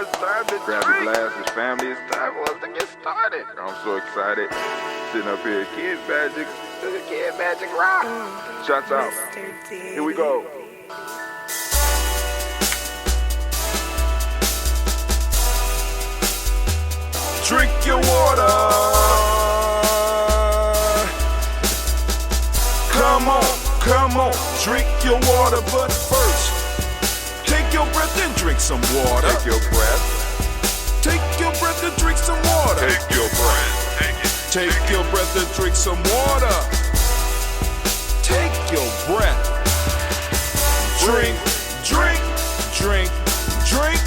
it's time to grab your glasses, family. It's time for us to get started. I'm so excited. Sitting up here, Kid Magic Rock. Shots out. Here we go. Drink your water. Come on, drink your water, but first, take your breath and drink some water. Take your breath. Take your breath and drink some water. Take your breath. Take your breath and drink some water. Take your breath. Drink, drink, drink, drink.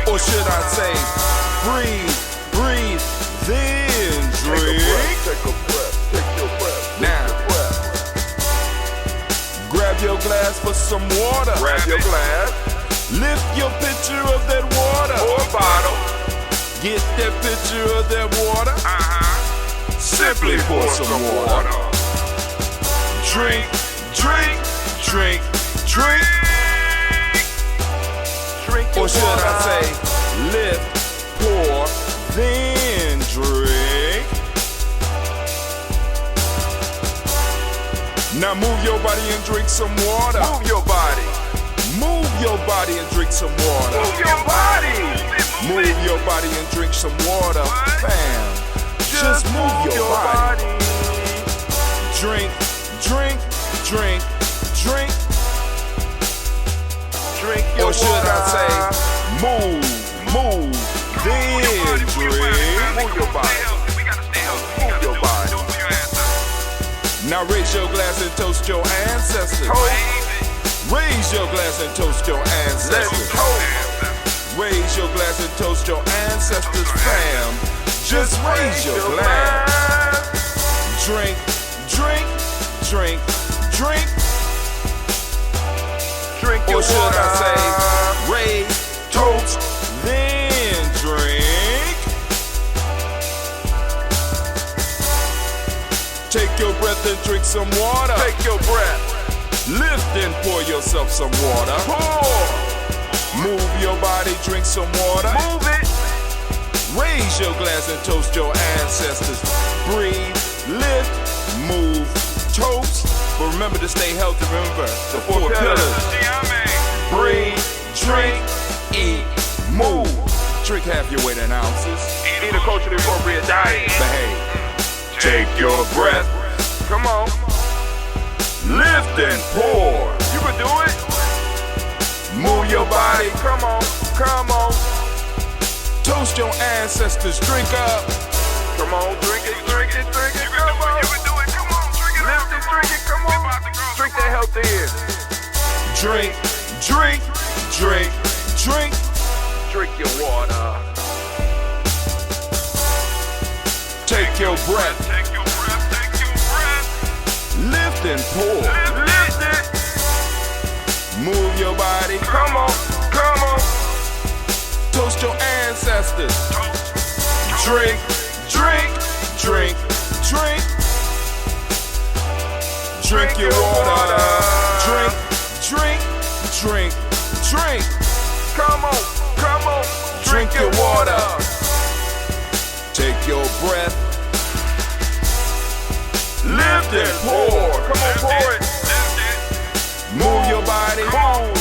Or should I say, breathe, breathe, then drink. Take a breath, take your breath. Now, grab your glass for some water. Grab your glass. Lift your pitcher of that water. Or bottle. Get that pitcher of that water. Simply pour some water. Drink, drink, drink, drink. Or should I say, lift, pour, then drink. Now move your body and drink some water. Move your body. Move your body and drink some water. Move your body. Move your body and drink some water. Bam. Just move your body. Drink, drink, drink, drink. Drink your water. Or should I say, move, then drink. Move your body. Move your body. Now raise your glass and toast your ancestors. Raise your glass and toast your ancestors. Raise your glass and toast your ancestors, fam. Just raise your glass. Drink, drink, drink, drink. Drink your water. Or should I say, raise, toast, then drink. Take your breath and drink some water. Take your breath. Lift and pour yourself some water. Pour. Move your body, drink some water. Move it. Raise your glass and toast your ancestors. Breathe, lift, move, toast. But remember to stay healthy. Remember the four pillars. Breathe, drink, eat, move. Drink half your weight in ounces. Eat a culturally appropriate diet. Behave. Take your breath. Come on. Lift and pour. You can do it. Move your body. Come on. Come on. Toast your ancestors. Drink up. Come on. Drink it. Drink it. Drink it. Come on. You can do it. Come on. Drink it. Lift it. Drink it. Come on. Drink that healthy air. Drink. Drink. Drink. Drink. Drink your water. Take your breath. Take your breath. Take your breath. Lift and pour. Lift it. Move your body. Come on. Come on. Toast your ancestors. Drink. Drink. Drink. Drink. Drink your water. Drink. Drink. Drink. Drink. Come on. Come on. Drink your water. Take your breath. Lift and pour. Come on, pour it. Move your body. Move.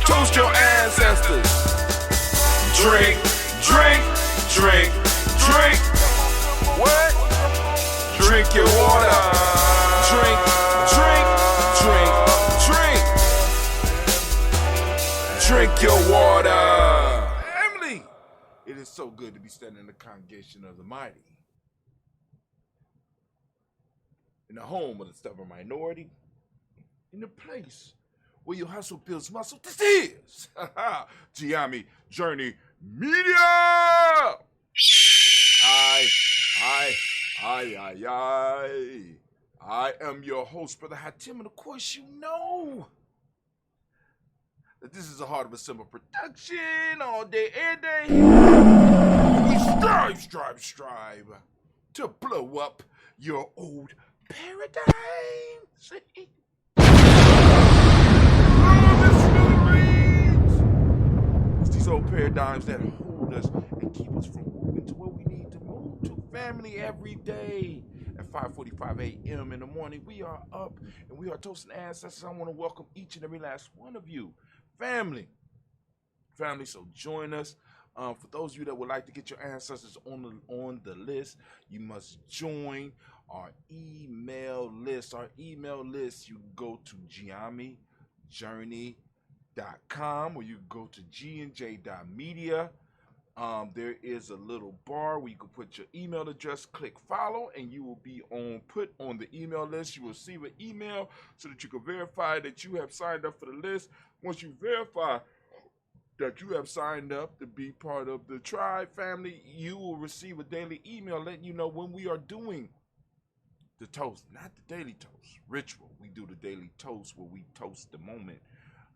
Toast your ancestors. Drink, drink, drink, drink. What? Drink your water. Drink, drink, drink, drink. Drink your water. Emily, it is so good to be standing in the congregation of the mighty. In the home of the stubborn minority. In the place where your hustle builds muscle. This is Gye-Nyame Journey Media. I am your host, Brother Hatim, and of course you know that this is a Heart of a Simple production all day, every day. We strive to blow up your old paradigm. See? Love is paradigms that hold us and keep us from moving to where we need to move to. Family, every day at 5:45 a.m. in the morning, we are up and we are toasting ancestors. I want to welcome each and every last one of you. Family, so join us. For those of you that would like to get your ancestors on the list, you must join our email list. Our email list, you go to GyeNyameJourney.com or you go to gnj.media. There is a little bar where you can put your email address, click follow, and you will be put on the email list. You will receive an email so that you can verify that you have signed up for the list. Once you verify that you have signed up to be part of the tribe family, you will receive a daily email letting you know when we are doing the toast, not the daily toast ritual. We do the daily toast where we toast the moment.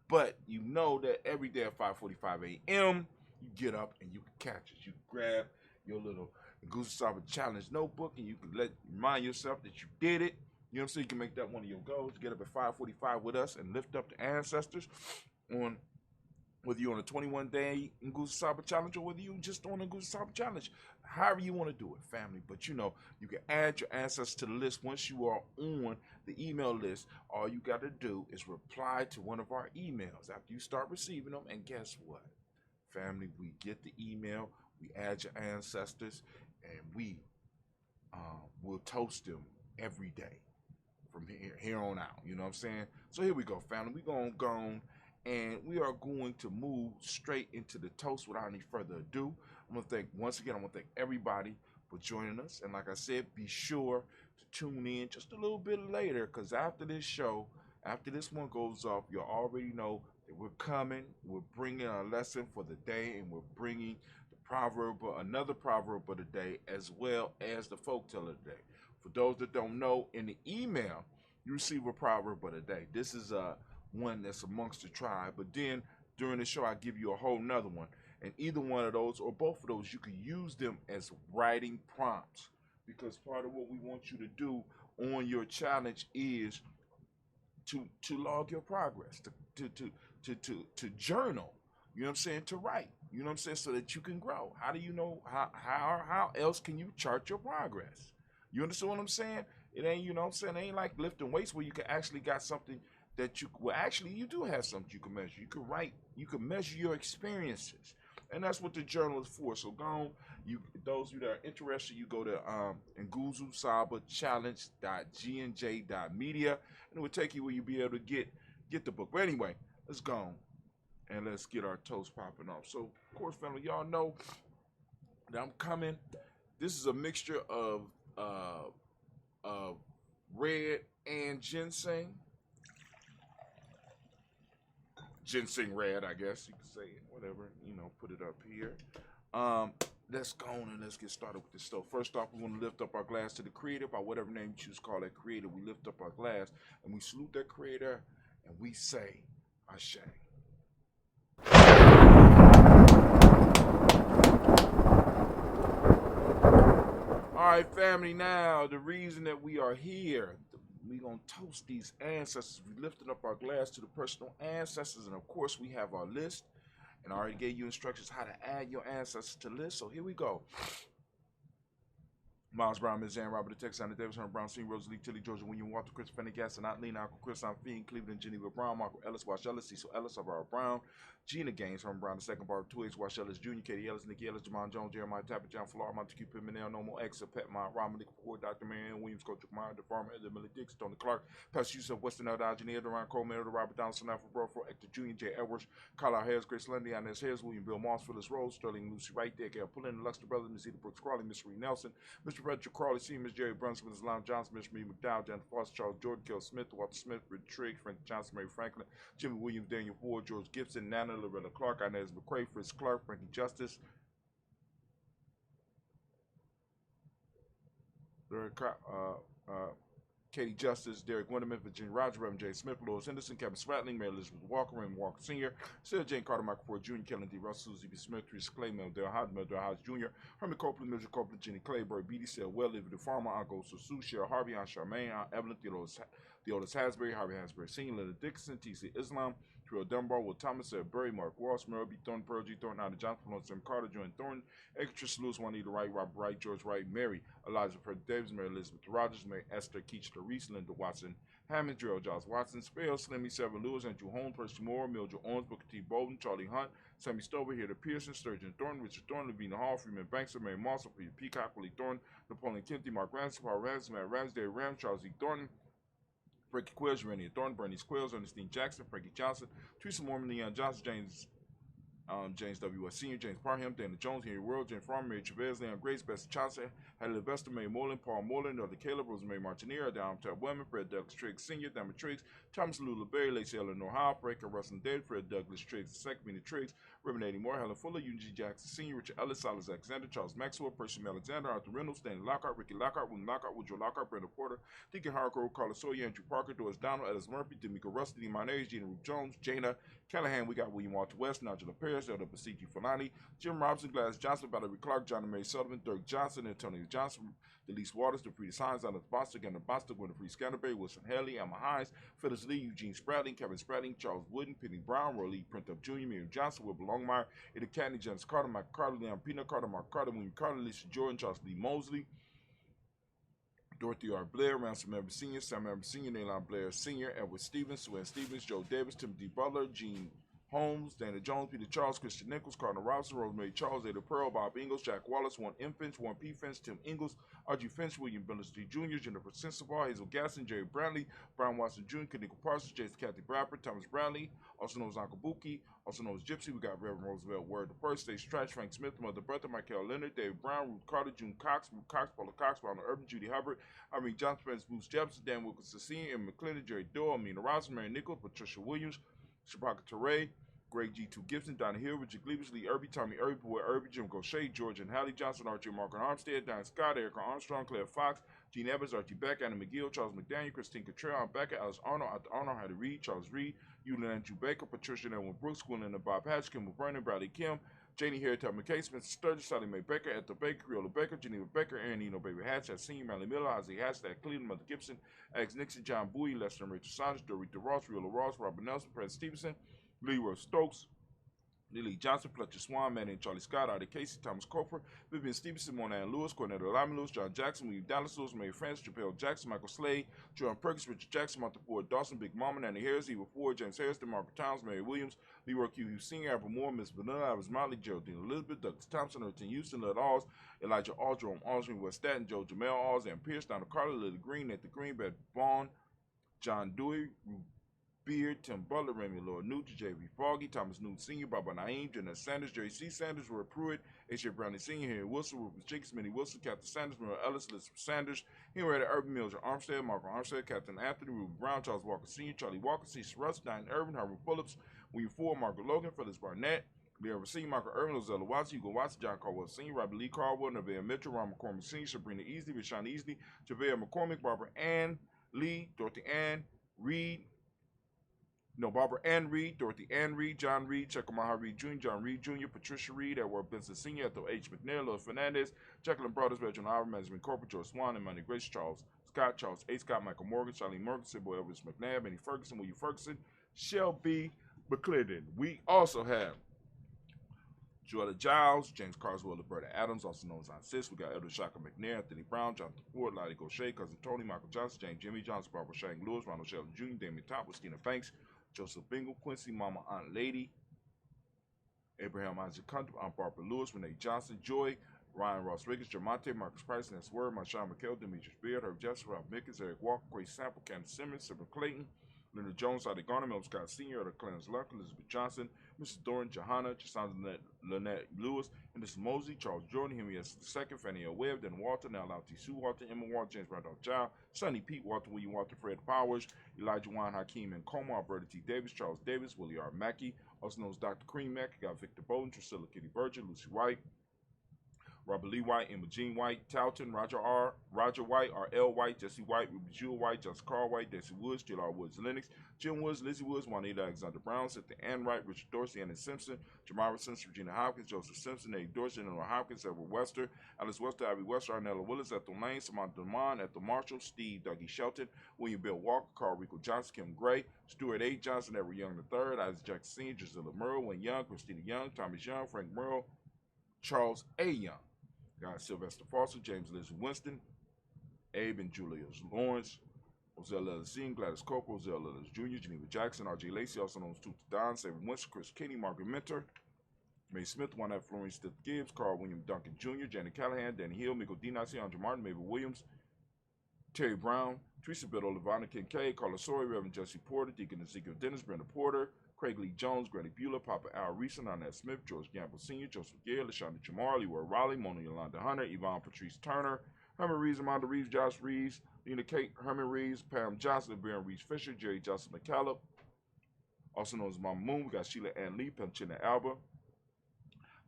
But you know that every day at 5:45 a.m., you get up and you can catch it. You grab your little Goose Saba Challenge notebook and you can remind yourself that you did it. You know what I'm saying? You can make that one of your goals. Get up at 5:45 with us and lift up the ancestors on whether you're on a 21-day Nguza Saba Challenge or whether you're just on a Nguza Saba Challenge. However you want to do it, family. But you know, you can add your ancestors to the list once you are on the email list. All you got to do is reply to one of our emails after you start receiving them. And guess what? Family, we get the email, we add your ancestors, and we will toast them every day from here on out. You know what I'm saying? So here we go, family. We're going to go and we are going to move straight into the toast without any further ado. I want to thank everybody for joining us. And like I said, be sure to tune in just a little bit later, because after this show, after this one goes off, you'll already know that we're coming. We're bringing a lesson for the day, and we're bringing the proverb, another proverb of the day, as well as the folktale of the day. For those that don't know, in the email, you receive a proverb of the day. This is one that's amongst the tribe, but then during the show I give you a whole nother one, and either one of those or both of those, you can use them as writing prompts, because part of what we want you to do on your challenge is to log your progress, to journal, you know what I'm saying, to write, you know what I'm saying, so that you can grow. How do you know, how else can you chart your progress? You understand what I'm saying? It ain't, you know what I'm saying, it ain't like lifting weights where you can actually got something that you, well, actually you do have something you can measure. You can write, you can measure your experiences, and that's what the journal is for. So go on, those of you that are interested, you go to nguzusabachallenge.gnj.media, and it will take you where you'll be able to get the book. But anyway, let's go on and let's get our toast popping off. So of course, family, y'all know that I'm coming. This is a mixture of red and ginseng. Ginseng red, I guess you could say it, whatever, you know, put it up here. Let's go on and let's get started with this stuff. First off, we want to lift up our glass to the creator, by whatever name you choose to call that creator. We lift up our glass and we salute that creator and we say, Ashe. All right, family, now the reason that we are here, we're going to toast these ancestors. We lifted up our glass to the personal ancestors, and of course we have our list, and I already gave you instructions how to add your ancestors to the list, so here we go. Miles Brown, Ms. Ann, Robert the Texan, Davis, Herman Brown, Senior, Rosalie, Tilly, Georgia, William, Walter, Christopher, Gas, and Lena, Uncle Chris, Fiend, Cleveland, Geneva Brown, Michael Ellis, Wash Ellis, Cecil Ellis, Alvaro Brown, Gina Gaines, Herman Brown, the second bar, 2 H, Wash Ellis, Jr., Katie Ellis, Nikki Ellis, Jamon Jones, Jeremiah Tapper, John Flora, Montague Pimenel, Normal X, Pet Mont, Robin, Nick Ford, Dr. Marianne Williams, Coach Meyer, the farmer, Edmund Millie Dix, Tony Clark, Pastor Yusuf, Western Elder, Engineer, Duran Coleman, Robert Donaldson, Alfred Brofro, Hector Jr., J. Edwards, Carlisle Harris, Grace Lundy, Inez Harris, William Bill Moss, Phyllis Rose, Sterling Lucy Wright, there, Gail Pullen, Luxter Brothers, Miss Edith Brooks Crawley, Miss Reed Nelson, Mr. Frederick Crawley, Sr., Miss Jerry Brunswick, Miss Lon Johnson, Miss Marie McDowell, Jan Foster, Charles Jordan, Kel Smith, Walter Smith, Rick Trigg, Frank Johnson, Mary Franklin, Jimmy Williams, Daniel Ford, George Gibson, Nana, Loretta Clark, Inez McCrae, Fritz Clark, Frankie Justice, Katie Justice, Derek Winterman, Virginia Roger, Reverend J. Smith, Lois Henderson, Kevin Spratling, Mary Elizabeth Walker, Raymond Walker Sr., Sarah Jane Carter, Michael Ford Jr., Kellen D. Russell, Susie B. Smith, Chris Clay, Mel Del Hodge, Jr., Herman Copeland, Mildred Copeland, Jenny Clayburgh, B.D. Sale, Well, Livy the Farmer, Uncle Susu, Cheryl Harvey, Aunt Charmaine, Aunt Evelyn, Theodis Hasbury, Harvey Hasbury Sr., Leonard Dixon, T.C. Islam, Terrell Dunbar, Will Thomas, Burry, Mark Ross, Merle B. Thornton, Pearl G. Thornton, Ida Johnson, Sam Carter, Joanne Thornton, Actress Lewis, Juanita Wright, Robert Wright, George Wright, Mary, Elijah Fred Davis, Mary Elizabeth Rogers, Mary Esther Keachler Reese, Linda Watson, Hammond, Gerald Giles Watson, Spell, Slimmy, Seven Lewis, Andrew Holmes, Percy Moore, Mildred Owens, Booker T. Bolden, Charlie Hunt, Sammy Stover, Hilda Pearson, Sturgeon Thornton, Richard Thornton, Lavina Hall, Freeman Banks, Mary Moss, Peter Peacock, Willie Thornton, Napoleon Kennedy, Mark Ransom, Paul Ransom, Matt Ramsdale Ram, Charles E. Thornton, Frankie Quills, Urania Thornton, Bernie Quills, Ernestine Jackson, Frankie Johnson, Teresa Mormon, Leon Johnson, James W. S. Sr., James Parham, Dana Jones, Henry World, James Farmer, Mary Chavez, Leon Grace, Bessie Johnson, Hadley Levester, May Moreland, Paul Moreland, Elder Caleb, Rosemary Martineer, Adam Tab Women, Fred Douglas Triggs Sr., Dama Triggs, Thomas Lula Berry, Lacey Eleanor Howe, Breaker, Russell David, Fred Douglas Triggs II, Mina Triggs, Reverend Eddie Moore, Helen Fuller, Eugene G. Jackson Sr., Richard Ellis, Silas Alexander, Charles Maxwell, Percy Alexander, Arthur Reynolds, Stanley Lockhart, Ricky Lockhart, William Lockhart, Woodrow Lockhart, Brenda Porter, Deacon Hargrove, Carlos Sawyer, Andrew Parker, Doris Donald, Ellis Murphy, D'Amico Rusty, D. Monez, Gina Ruth Jones, Jana Callahan, we got William Walter West, Nigel Paris, Elder Basiki Fulani, Jim Robinson, Glass Johnson, Valerie Clark, John Mary Sullivan, Dirk Johnson, Antonio Johnson, Delise Waters, DeFreeze Hines, Anna Bostic, Anna Bostic, Winifred Scanterbury, Wilson Haley, Emma Hines, Phyllis Lee, Eugene Spradling, Kevin Spradling, Charles Wooden, Penny Brown, Roy Lee, Print Up Jr., Miriam Johnson, Wilbur Longmire, Eddie Catney, Janice Carter, Mike Carter, Leon Peanut Carter, Mark Carter, William Carter, Lisa Jordan, Charles Lee Mosley, Dorothy R. Blair, Ransom Member Sr., Sam Member Sr., Naylon Blair Sr., Edward Stevens, Swen Stevens, Joe Davis, Timothy Butler, Gene Holmes, Dana Jones, Peter Charles, Christian Nichols, Cardinal Robinson, Rosemary Charles, Ada Pearl, Bob Ingalls, Jack Wallace, Warren M. Finch, Warren P. Finch, Tim Ingalls, R.G. Finch, William Billis Jr., Jennifer Sensabaugh, Hazel Gasson, Jerry Brantley, Brian Watson Jr., Kanika Parsons, Jason Kathy Bradford, Thomas Bradley, also known as Uncle Buki, also known as Gypsy. We got Reverend Roosevelt Word the First, Stacey Trash, Frank Smith, Mother Bertha, Michael Leonard, Dave Brown, Ruth Carter, June Cox, Ruth Cox, Paula Cox, Ronald Urban, Judy Hubbard, Irene Johnson, Spence Bruce Jefferson, Dan Wilkinson Sr., Emma McClendon, Jerry Doyle, Amina Robinson, Mary Nichols, Patricia Williams, Shabaka Teray, Greg G2 Gibson, Donna Hill, Richard Gleavis, Lee Irby, Tommy Irby, Boy Irby, Jim Gaucher, George and Hallie Johnson, Archie Margaret Armstead, Diane Scott, Erica Armstrong, Claire Fox, Gene Evans, Archie Beck, Anna McGill, Charles McDaniel, Christine Cottrell, Becca, Alice Arnold, Arthur Arnold, Hattie Reed, Charles Reed, Eulin Andrew Baker, Patricia Edwin Brooks, Gwendolyn and Bob Hatch, Kim Vernon, Bradley Kim, Janie Harry, Ted McKay, Spencer Sturgis, Sally Mae Baker, Ethel Baker, Creola Baker, Geneva Baker, Aaron Eno, Baby Hatch, Senior, Manley Miller, Isaiah Hatch, Cleveland, Mother Gibson, Alex Nixon, John Bowie, Lester and Rachel Saunders, Dorita Ross, Riola Ross, Robert Nelson, Fred Stevenson, Leroy Stokes, Lily Johnson, Fletcher Swan, Manny and Charlie Scott, Artie Casey, Thomas Cofer, Vivian Stevenson, Mona Ann Lewis, Cornetta Lyman Lewis, John Jackson, William Dallas Lewis, Mary France, Chappelle Jackson, Michael Slade, Jordan Perkins, Richard Jackson, Martha Ford, Dawson, Big Mama, Nanny Harris, Eva Ford, James Harris, Margaret Towns, Mary Williams, Leroy Q. Hughes Sr., Apple Moore, Miss Vanilla, Iris Motley, Geraldine Elizabeth, Douglas Thompson, Erton Houston, Led Alls, Elijah All, Jerome Aldrin, West Staten, Joe Jamel Alls, Ann Pierce, Donald Carter, Lily Green, Nathan Green, Beth Vaughn, John Dewey, Beard, Tim Butler, Remy Lord Newt, J.V. Foggy, Thomas Newt Sr., Baba Naeem, Jeanette Sanders, Jerry C. Sanders, Roy Pruitt, H.J. Brownie Sr., Henry Wilson, Rufus Jenkins, Minnie Wilson, Captain Sanders, Mary Ellis, Elizabeth Sanders, Henrietta Urban, Mildred Armstead, Margaret Armstead, Captain Anthony, Ruben Brown, Charles Walker Sr., Charlie Walker, Cecil Russ, Diane Irvin, Harvey Phillips, William Ford, Margaret Logan, Phyllis Barnett, Leah Racine, Michael Irvin, Lozella Watson, Hugo Watson, John Caldwell Sr., Robert Lee Caldwell, Nevaeh Mitchell, Ron McCormick Sr., Sabrina Easley, Rashawn Easley, Javea McCormick, Barbara Ann Lee, Dorothy Ann Reed, Barbara Ann Reed, Dorothy Ann Reed, John Reed, Chekamaha Reed Jr., John Reed Jr., Patricia Reed, Edward Benson Sr., Ethel H. McNair, Louis Fernandez, Jacqueline Brothers, Reginald Howard, Management Corporate, George Swan, and Money Grace, Charles Scott, Charles A. Scott, Michael Morgan, Charlie Morgan, Sybil Elvis McNabb, Benny Ferguson, William Ferguson, Shelby McClendon. We also have Joella Giles, James Carswell, Roberta Adams, also known as Aunt Sis. We got Elder Shaka McNair, Anthony Brown, Jonathan Ford, Lottie Gaucher, Cousin Tony, Michael Johnson, James Jimmy Johnson, Barbara Shang Lewis, Ronald Sheldon Jr., Damien Top, Christina Banks, Joseph Bingle, Quincy, Mama Aunt Lady, Abraham Isaac Hunter, Aunt Barbara Lewis, Renee Johnson, Joy, Ryan Ross Riggins, Jamonte, Marcus Price, Ness Word, Marshawn McKell, Demetrius Beard, Herb Jeffrey, Rob Mickens, Eric Walker, Grace Sample, Candace Simmons, Sybil Clayton, Leonard Jones, Adi Garner, Mel Scott Sr., Elder Clarence Luck, Elizabeth Johnson, Mrs. Doran, Johanna, Jasandra Lynette Lewis, and this is Mosley, Charles Jordan, Henry S. II, Fannie L. Webb, Dan Walter, now Lau T. Sue Walter, Emma Walter, James Randolph Child, Sonny Pete Walter, William Walter, Fred Powers, Elijah Juan Hakeem and Coma, Alberta T. Davis, Charles Davis, Willie R. Mackey, also known as Dr. Cream Mack, got Victor Bowden, Priscilla Kitty Berger, Lucy White, Robert Lee White, Emma Jean White, Talton, Roger White, R.L. White, Jesse White, Ruby Jewel White, Justin Carl White, Desi Woods, J.R. Woods, Lennox, Jim Woods, Lizzie Woods, Juanita Alexander Brown, Cynthia Ann Wright, Richard Dorsey, Anna Simpson, Jamara Simpson, Regina Hopkins, Joseph Simpson, Eddie Dorsey, Noah Hopkins, Edward Wester, Alice Wester, Abby Wester, Arnella Willis, Ethel Lane, Samantha Demond, Ethel Marshall, Steve Dougie Shelton, William Bill Walker, Carl Rico Johnson, Kim Gray, Stuart A. Johnson, Edward Young III, Isaac Jackson Sr., Gisela Merle, Wayne Young, Christina Young, Thomas Young, Frank Merle, Charles A. Young. Got Sylvester Foster, James Lizzie Winston, Abe and Julius Lawrence, Ozell Ellis Gladys Corporal, Ozell Ellis Jr., Geneva Jackson, R.J. Lacey, also known as Tuta Don, Savin Winston, Chris Kinney, Margaret Mentor, May Smith, Juanette Florence Stith Gibbs, Carl William Duncan Jr., Janet Callahan, Danny Hill, Miko Dinasi, Andre Martin, Mabel Williams, Terry Brown, Teresa Biddle, Lavonna Kincaid, Carla Sawyer, Reverend Jesse Porter, Deacon Ezekiel Dennis, Brenda Porter, Craig Lee Jones, Granny Bueller, Papa Al Reeson, Arnett Smith, George Gamble Sr., Joseph Gare, LaShonda Jamar, Leroy Raleigh, Mona Yolanda Hunter, Yvonne Patrice Turner, Herman Reeves, Amanda Reeves, Josh Reeves, Lena Kate, Herman Reeves, Pam Johnson, Baron Reeves Fisher, Jerry Johnson McCallum, also known as Mama Moon. We got Sheila Ann Lee, Pamchina Alba,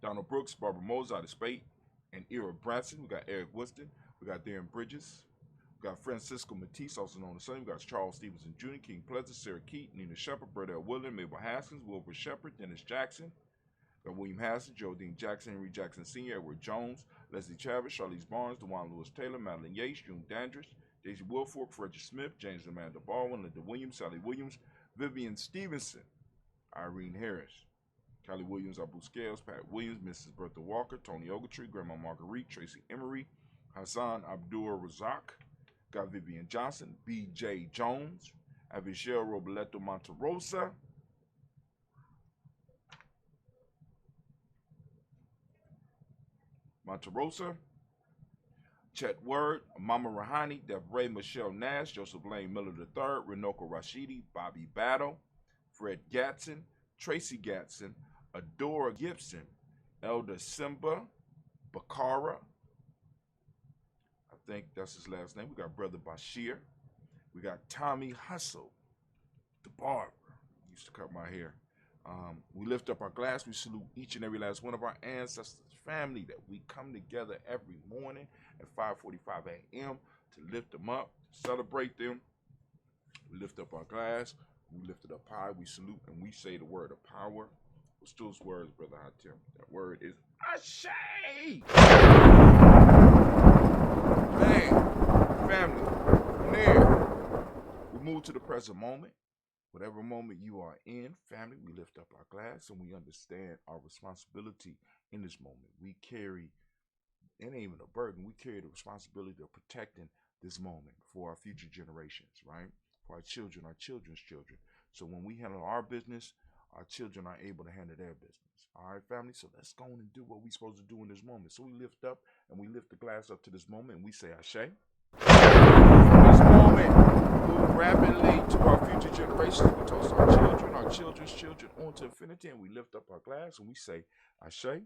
Donald Brooks, Barbara Mose out of Spate, and Ira Branson. We got Eric Winston. We got Darren Bridges. We got Francisco Matisse, also known as Sonny. We got Charles Stevenson Jr., King Pleasant, Sarah Keaton, Nina Shepard, Brett L. William, Mabel Haskins, Wilbur Shepard, Dennis Jackson. We got William Haskins, Geraldine Jackson, Henry Jackson Sr., Edward Jones, Leslie Travis, Charlize Barnes, DeJuan Lewis Taylor, Madeline Yates, June Dandridge, Daisy Wilfork, Frederick Smith, James Amanda Baldwin, Linda Williams, Sally Williams, Vivian Stevenson, Irene Harris, Callie Williams, Abu Scales, Pat Williams, Mrs. Bertha Walker, Tony Ogletree, Grandma Marguerite, Tracy Emery, Hassan Abdul Razak, got Vivian Johnson, B.J. Jones, Avichelle Roboleto Monterosa, Chet Word, Mama Rahani, Devray Michelle Nash, Joseph Lane Miller III, Renoko Rashidi, Bobby Battle, Fred Gatson, Tracy Gatson, Adora Gibson, Elder Simba, Bakara, I think that's his last name. We got Brother Bashir. We got Tommy Hustle, the barber. He used to cut my hair. We lift up our glass. We salute each and every last one of our ancestors, family, that we come together every morning at 5:45 a.m. to lift them up, to celebrate them. We lift up our glass. We lift it up high. We salute and we say the word of power. What's those words, Brother Hatim? That word is Ashe. Man, family, from there, we move to the present moment. Whatever moment you are in, family, we lift up our glass and we understand our responsibility in this moment. We carry, it ain't even a burden, we carry the responsibility of protecting this moment for our future generations, right? For our children, our children's children. So when we handle our business, our children are able to handle their business. All right, family? So let's go on and do what we're supposed to do in this moment. So we lift up and we lift the glass up to this moment and we say Ashe. From this moment, we move rapidly to our future generations. We toast our children, our children's children on to infinity, and we lift up our glass and we say Ashe. And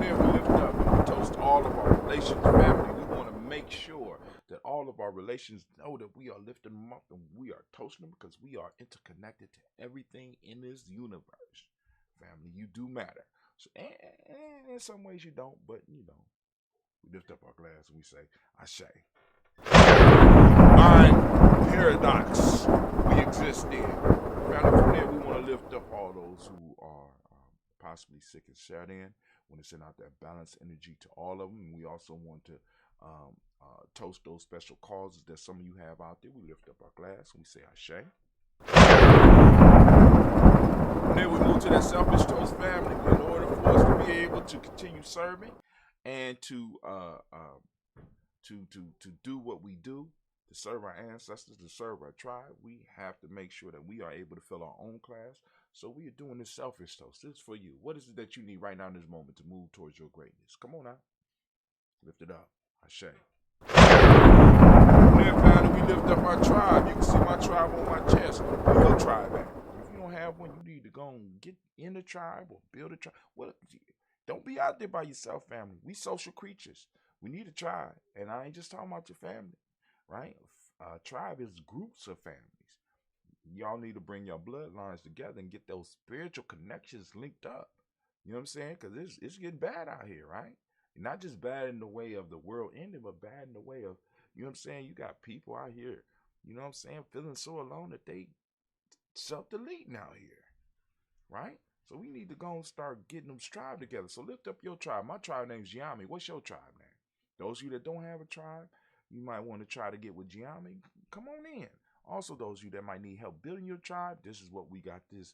then we lift up and we toast all of our relations, family. We want to make sure that all of our relations know that we are lifting them up and we are toasting them because we are interconnected to everything in this universe. Family, you do matter. So, and in some ways you don't, but you know, we lift up our glass and we say, Ashe. Mind paradox we exist in. Family, from there, we want to lift up all those who are possibly sick and shut in. We want to send out that balanced energy to all of them. And we also want to toast those special causes that some of you have out there. We lift up our glass and we say Ashe. And then we move to that selfish toast, family. In order for us to be able to continue serving and to do what we do, to serve our ancestors, to serve our tribe, we have to make sure that we are able to fill our own class. So we are doing this selfish toast. This is for you. What is it that you need right now in this moment to move towards your greatness? Come on now. Lift it up. Ashe. And then finally, we lift up our tribe. You can see my tribe on my chest. Where your tribe at? If you don't have one, you need to go and get in the tribe or build a tribe. Well, don't be out there by yourself, family. We social creatures. We need a tribe. And I ain't just talking about your family, right? Tribe is groups of families. Y'all need to bring your bloodlines together and get those spiritual connections linked up. You know what I'm saying? Because it's getting bad out here, right? Not just bad in the way of the world ending, but bad in the way of, you know what I'm saying? You got people out here, you know what I'm saying, feeling so alone that they self-deleting out here, right? So we need to go and start getting them tribe together. So lift up your tribe. My tribe name's Gye-Nyame. What's your tribe name? Those of you that don't have a tribe, you might want to try to get with Gye-Nyame. Come on in. Also, those of you that might need help building your tribe, this is what we got this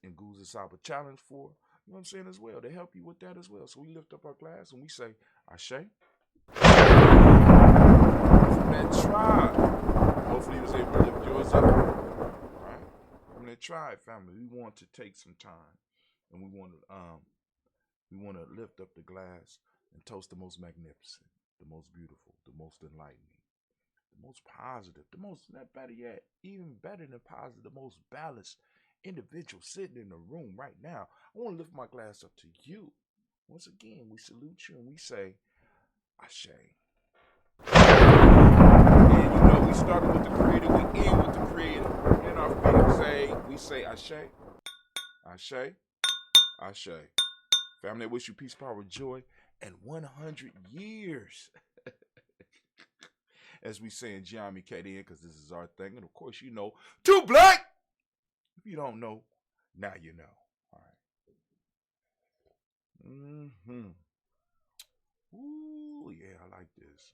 Nguza Saba challenge for. You know what I'm saying as well. They help you with that as well. So we lift up our glass and we say, Ashe. From that tribe. Hopefully you was able to lift yours up. Right? From that tribe family, we want to take some time and we want to lift up the glass and toast the most magnificent, the most beautiful, the most enlightening, the most positive, the most, not better yet, even better than positive, the most balanced individual sitting in the room right now. I want to lift my glass up to you. Once again, we salute you and we say, Ashe. And you know, we started with the creator, we end with the creator. In our feet, we say Ashe, Ashe, Ashe. Family, I wish you peace, power, joy, and 100 years. As we say in Gye-Nyame KDN, because this is our thing. And of course, you know, too black. If you don't know, now you know. All right. Ooh, yeah, I like this.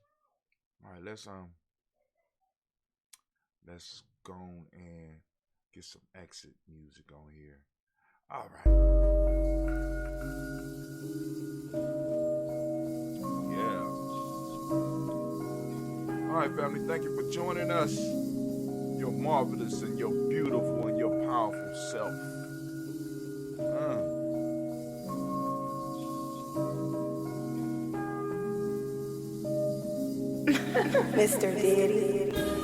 All right, let's go and get some exit music on here. All right. Yeah. All right, family, thank you for joining us. You're marvelous and you're beautiful and you're powerful self. Mr. Diddy.